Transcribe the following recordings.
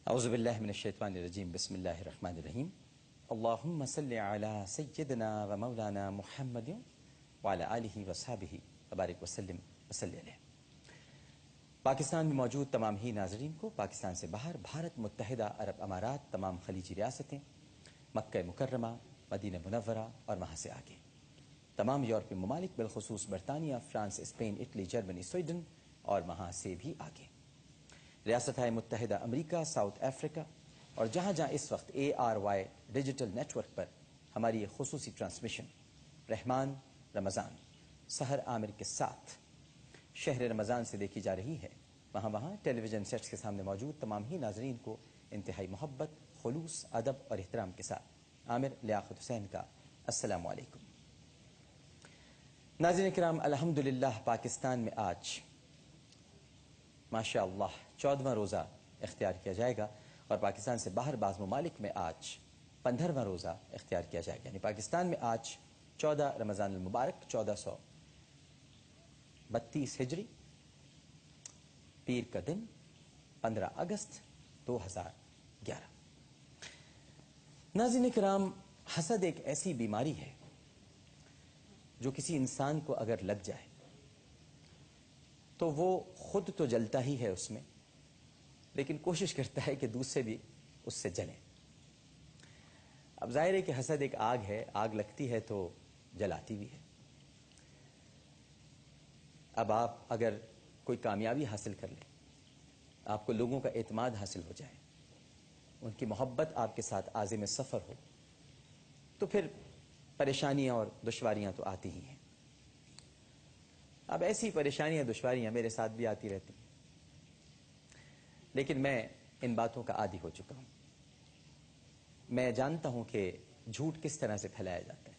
اعوذ باللہ من الشیطان الرجیم بسم اللہ الرحمن الرحیم اللہم صلی علی سیدنا و مولانا محمد وعلی آلہ وصحبہ وبارک وسلم وصلی علیہ۔ پاکستان میں موجود تمام ہی ناظرین کو پاکستان سے باہر بھارت متحدہ عرب امارات، تمام خلیجی ریاستیں، مکہ مکرمہ، مدینہ منورہ اور وہاں سے آگے تمام یورپی ممالک بالخصوص برطانیہ، France, Spain, Italy, Germany, Sweden اور وہاں سے بھی آگے ریاستہائے متحدہ امریکہ، ساؤتھ افریقہ اور جہاں جہاں اس وقت ARY ڈیجیٹل نیٹ ورک پر ہماری یہ خصوصی ٹرانسمیشن رحمان رمضان سحر عامر کے ساتھ شہر رمضان سے دیکھی جا رہی ہے، وہاں ٹیلی ویژن سیٹس کے سامنے موجود تمام ہی ناظرین کو انتہائی محبت، خلوص، ادب اور احترام کے ساتھ عامر لیاقت حسین کا السلام علیکم۔ ناظرین کرام، الحمدللہ پاکستان میں آج ماشاء اللہ 14واں روزہ اختیار کیا جائے گا اور پاکستان سے باہر بعض ممالک میں آج 15واں روزہ اختیار کیا جائے گا، یعنی پاکستان میں آج 14 رمضان المبارک 1432 ہجری، پیر کا دن 15 اگست 2011۔ ناظرین کرام، حسد ایک ایسی بیماری ہے جو کسی انسان کو اگر لگ جائے تو وہ خود تو جلتا ہی ہے اس میں، لیکن کوشش کرتا ہے کہ دوسرے بھی اس سے جلیں۔ اب ظاہر ہے کہ حسد ایک آگ ہے، آگ لگتی ہے تو جلاتی بھی ہے۔ اب آپ اگر کوئی کامیابی حاصل کر لیں، آپ کو لوگوں کا اعتماد حاصل ہو جائے، ان کی محبت آپ کے ساتھ عازم سفر ہو، تو پھر پریشانیاں اور دشواریاں تو آتی ہی ہیں۔ اب ایسی پریشانیاں دشواریاں میرے ساتھ بھی آتی رہتی ہیں، لیکن میں ان باتوں کا عادی ہو چکا ہوں۔ میں جانتا ہوں کہ جھوٹ کس طرح سے پھیلایا جاتا ہے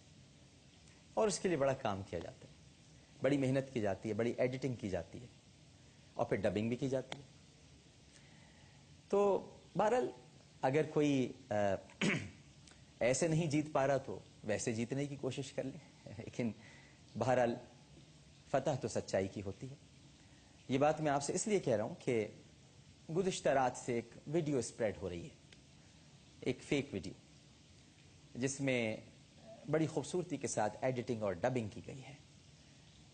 اور اس کے لیے بڑا کام کیا جاتا ہے، بڑی محنت کی جاتی ہے، بڑی ایڈیٹنگ کی جاتی ہے اور پھر ڈبنگ بھی کی جاتی ہے۔ تو بہرحال اگر کوئی ایسے نہیں جیت پا رہا تو ویسے جیتنے کی کوشش کر لیں، لیکن بہرحال فتح تو سچائی کی ہوتی ہے۔ یہ بات میں آپ سے اس لیے کہہ رہا ہوں کہ گزشتہ رات سے ایک ویڈیو اسپریڈ ہو رہی ہے، ایک فیک ویڈیو، جس میں بڑی خوبصورتی کے ساتھ ایڈیٹنگ اور ڈبنگ کی گئی ہے،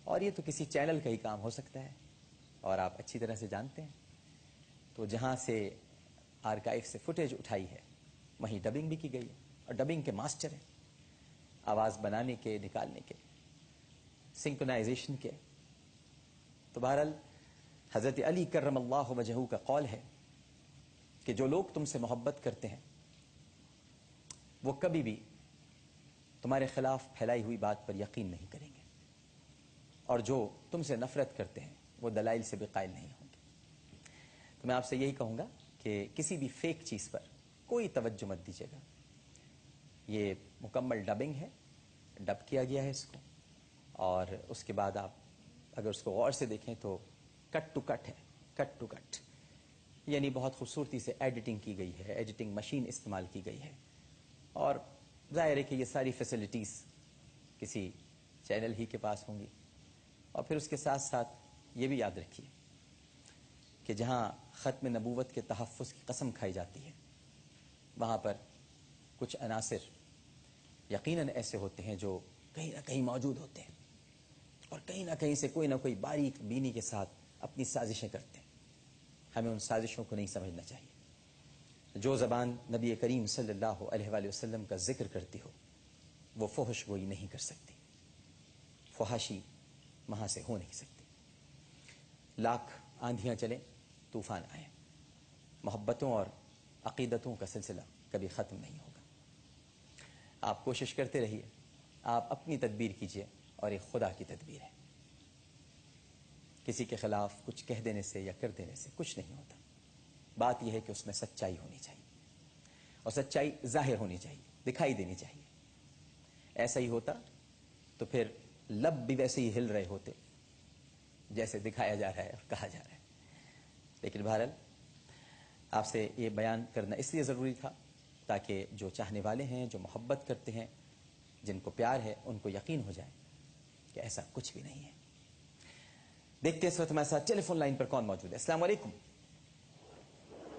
اور یہ تو کسی چینل کا ہی کام ہو سکتا ہے اور آپ اچھی طرح سے جانتے ہیں۔ تو جہاں سے آرکائیو سے فوٹیج اٹھائی ہے وہیں ڈبنگ بھی کی گئی ہے، اور ڈبنگ کے ماسٹر ہیں، آواز بنانے کے، نکالنے کے، سنکرونائزیشن کے۔ تو بہرحال حضرت علی کرم اللہ وجہہ کا قول ہے کہ جو لوگ تم سے محبت کرتے ہیں وہ کبھی بھی تمہارے خلاف پھیلائی ہوئی بات پر یقین نہیں کریں گے، اور جو تم سے نفرت کرتے ہیں وہ دلائل سے بھی قائل نہیں ہوں گے۔ تو میں آپ سے یہی کہوں گا کہ کسی بھی فیک چیز پر کوئی توجہ مت دیجیے گا۔ یہ مکمل ڈبنگ ہے، ڈب کیا گیا ہے اس کو، اور اس کے بعد آپ اگر اس کو غور سے دیکھیں تو کٹ ٹو کٹ ہے، کٹ ٹو کٹ، یعنی بہت خوبصورتی سے ایڈیٹنگ کی گئی ہے، ایڈیٹنگ مشین استعمال کی گئی ہے، اور ظاہر ہے کہ یہ ساری فیسلٹیز کسی چینل ہی کے پاس ہوں گی۔ اور پھر اس کے ساتھ ساتھ یہ بھی یاد رکھیے کہ جہاں ختم نبوت کے تحفظ کی قسم کھائی جاتی ہے، وہاں پر کچھ عناصر یقیناً ایسے ہوتے ہیں جو کہیں نہ کہیں موجود ہوتے ہیں، اور کہیں نہ کہیں سے کوئی نہ کوئی باریک بینی کے ساتھ اپنی سازشیں کرتے ہیں۔ ہمیں ان سازشوں کو نہیں سمجھنا چاہیے۔ جو زبان نبی کریم صلی اللہ علیہ وآلہ وسلم کا ذکر کرتی ہو وہ فحش گوئی نہیں کر سکتی، فحاشی وہاں سے ہو نہیں سکتی۔ لاکھ آندھیاں چلیں، طوفان آئیں، محبتوں اور عقیدتوں کا سلسلہ کبھی ختم نہیں ہوگا۔ آپ کوشش کرتے رہیے، آپ اپنی تدبیر کیجیے، اور ایک خدا کی تدبیر ہے۔ کسی کے خلاف کچھ کہہ دینے سے یا کر دینے سے کچھ نہیں ہوتا، بات یہ ہے کہ اس میں سچائی ہونی چاہیے، اور سچائی ظاہر ہونی چاہیے، دکھائی دینی چاہیے۔ ایسا ہی ہوتا تو پھر لب بھی ویسے ہی ہل رہے ہوتے جیسے دکھایا جا رہا ہے اور کہا جا رہا ہے۔ لیکن بہرحال آپ سے یہ بیان کرنا اس لیے ضروری تھا تاکہ جو چاہنے والے ہیں، جو محبت کرتے ہیں، جن کو پیار ہے، ان کو یقین ہو جائے کہ ایسا کچھ بھی نہیں ہے۔ دیکھتے ہیں اس وقت ہمارے ساتھ ٹیلی فون لائن پر کون موجود ہے۔ السلام علیکم۔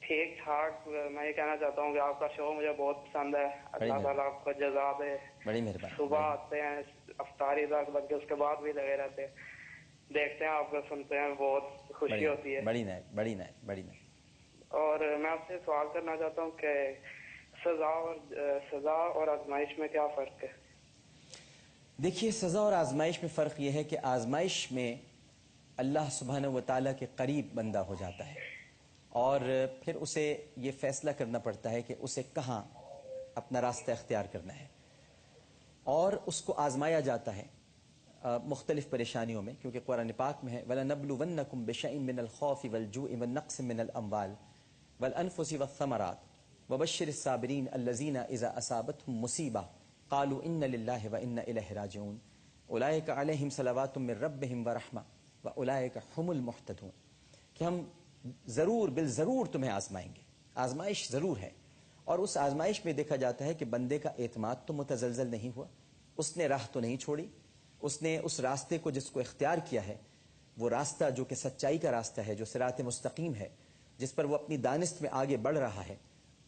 ٹھیک ٹھاک. میں یہ کہنا چاہتا ہوں کہ آپ کا شو مجھے بہت پسند ہے. اللہ تعالیٰ آپ کو جزا دے. بڑی مہربانی. صبح آتے ہیں افطاری تک بلکہ اس کے بعد بھی لگے رہتے ہیں, دیکھتے ہیں آپ کو, سنتے ہیں, بہت خوشی ہوتی ہے. بڑی نائب, بڑی نائب, بڑی نائب. اور میں آپ سے سوال کرنا چاہتا ہوں کہ سزا اور آزمائش میں کیا فرق ہے؟ دیکھیے, سزا اور آزمائش میں فرق یہ ہے کہ آزمائش میں اللہ سبحانہ و تعالیٰ کے قریب بندہ ہو جاتا ہے اور پھر اسے یہ فیصلہ کرنا پڑتا ہے کہ اسے کہاں اپنا راستہ اختیار کرنا ہے, اور اس کو آزمایا جاتا ہے مختلف پریشانیوں میں, کیونکہ قرآن پاک میں ہے وَلَنَبْلُوَنَّكُمْ بِشَيْءٍ مِّنَ الْخَوْفِ وَالْجُوعِ وَالنَّقْصِ مِّنَ الْأَمْوَالِ وَالْأَنفُسِ وَالثَّمَرَاتِ وَبَشِّرِ الصَّابِرِينَ الَّذِينَ إِذَا أَصَابَتْهُمْ مُصِيبَةٌ قَالُوا إِنَّ لِلَّهِ وَإِنَّ إِلَيْهِ رَاجِعُونَ أُولَٰئِكَ عَلَيْهِمْ صَلَوَاتٌ مِّن رَّبِّهِمْ وَرَحْمَةٌ وَأُولَٰئِكَ هُمُ الْمُهْتَدُونَ. کہ ہم ضرور بالضرور تمہیں آزمائیں گے. آزمائش ضرور ہے, اور اس آزمائش میں دیکھا جاتا ہے کہ بندے کا اعتماد تو متزلزل نہیں ہوا, اس نے راہ تو نہیں چھوڑی, اس نے اس راستے کو جس کو اختیار کیا ہے, وہ راستہ جو کہ سچائی کا راستہ ہے, جو صراط مستقیم ہے, جس پر وہ اپنی دانست میں آگے بڑھ رہا ہے,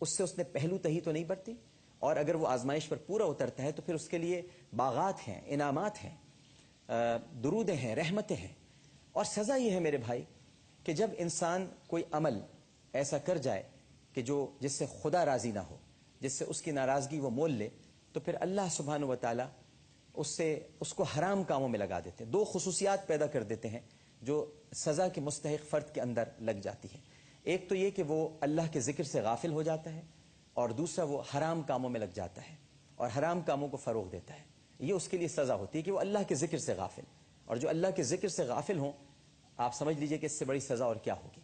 اس سے اس نے پہلو تہی تو نہیں برتی. اور اگر وہ آزمائش پر پورا اترتا ہے تو پھر اس کے لیے باغات ہیں, انعامات ہیں, درودیں ہیں, رحمتیں ہیں. اور سزا یہ ہے میرے بھائی کہ جب انسان کوئی عمل ایسا کر جائے کہ جس سے خدا راضی نہ ہو, جس سے اس کی ناراضگی وہ مول لے, تو پھر اللہ سبحانہ و تعالیٰ اس کو حرام کاموں میں لگا دیتے ہیں. دو خصوصیات پیدا کر دیتے ہیں جو سزا کے مستحق فرد کے اندر لگ جاتی ہے. ایک تو یہ کہ وہ اللہ کے ذکر سے غافل ہو جاتا ہے, اور دوسرا وہ حرام کاموں میں لگ جاتا ہے اور حرام کاموں کو فروغ دیتا ہے. یہ اس کے لیے سزا ہوتی ہے کہ وہ اللہ کے ذکر سے غافل, اور جو اللہ کے ذکر سے غافل ہوں, آپ سمجھ لیجئے کہ اس سے بڑی سزا اور کیا ہوگی.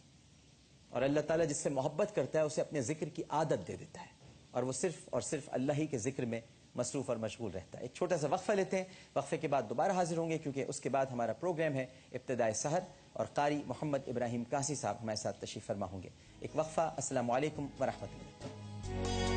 اور اللہ تعالیٰ جس سے محبت کرتا ہے اسے اپنے ذکر کی عادت دے دیتا ہے, اور وہ صرف اور صرف اللہ ہی کے ذکر میں مصروف اور مشغول رہتا ہے. ایک چھوٹا سا وقفہ لیتے ہیں, وقفے کے بعد دوبارہ حاضر ہوں گے, کیونکہ اس کے بعد ہمارا پروگرام ہے ابتدائے سحر, اور قاری محمد ابراہیم کاسی صاحب ہمارے ساتھ تشریف فرما ہوں گے. ایک وقفہ. السلام علیکم ورحمۃ اللہ.